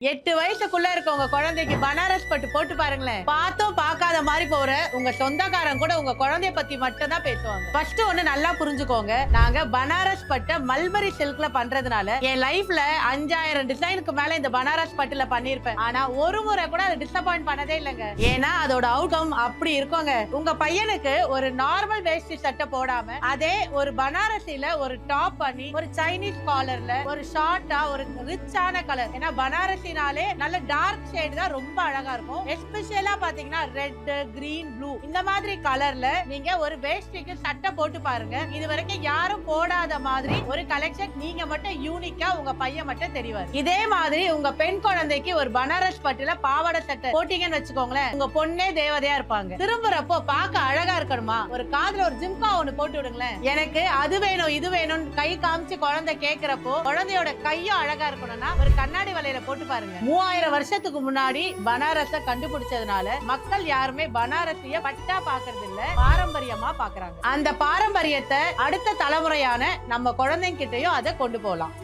8 வயசுக்குள்ள இருக்க உங்க குழந்தைக்கு பனாரஸ் பட்டு போட்டு பாருங்களேன். பார்த்தும் பார்க்காத மாதிரி போற உங்க சொந்தக்காரன் கூட உங்க குழந்தைய பத்தி மட்டும் தான் பேசுவாங்க. ஃபர்ஸ்ட் ஒண்ணு நல்லா புரிஞ்சுக்கோங்க. நாங்க பனாரஸ் பட்டை மல்பரி சில்க்ல பண்றதுனால என் லைஃப்ல 5000 டிசைனுக்கு மேல இந்த பனாரஸ் பட்டுல பண்ணிருப்பேன். ஆனா ஒரு முறை கூட அதை டிசப்பாயிண்ட் பண்ணதே இல்லைங்க. ஏன்னா அதோட அவுட்கம் அப்படி இருக்குங்க. உங்க பையனுக்கு ஒரு நார்மல் வேஷ்டி சட்டை போடாம அதே ஒரு பனாரசில ஒரு டாப் பண்ணி ஒரு சைனீஸ் காலர்ல ஒரு ஷார்ட்டா ஒரு ரிச்சான கலர். ஏன்னா பனாரசி நல்ல டார்க் ஷேட் தான் ரொம்ப அழகா இருக்கும். எஸ்பெஷலா பாத்தீங்கன்னா ரெட், கிரீன், ப்ளூ இந்த மாதிரி கலர்ல நீங்க ஒரு வேஷ்டிக்கு சட்டை போட்டு பாருங்க. இது வரைக்கும் யாரும் போடாத மாதிரி ஒரு கலெக்ஷன் நீங்க மட்டும் யூனிக்கா உங்க பையன் மட்டும் தெரிவார். இதே மாதிரி உங்க பெண் குழந்தைக்கு ஒரு பனாரஸ் பட்டுல பாவாடை சட்டை போட்டீங்கன்னு வச்சுக்கோங்களேன், உங்க பொண்ணே தேவதையா இருப்பாங்க. திரும்புறப்போ பார்க்க அழகா இருக்கணுமா, ஒரு காதுல ஒரு ஜிம்பா ஒண்ணு போட்டு விடுங்களேன். எனக்கு அது வேணும் இது வேணும் கை காமிச்சு குழந்தை கேக்குறப்போ குழந்தையோட கையும் அழகா இருக்கணும்னா ஒரு கண்ணாடி வலையில போட்டு பாருங்க. 3000 வருஷத்துக்கு முன்னாடி பனாரஸ கண்டுபிடிச்சதுனால மக்கள் யாருமே பனாரசிய பட்டா பாக்குறது இல்ல, பாரம்பரியமா பாக்குறாங்க. அந்த பாரம்பரியத்தை அடுத்த தலைமுறையான நம்ம குழந்தைங்கிட்டயும் அதை கொண்டு போகலாம்.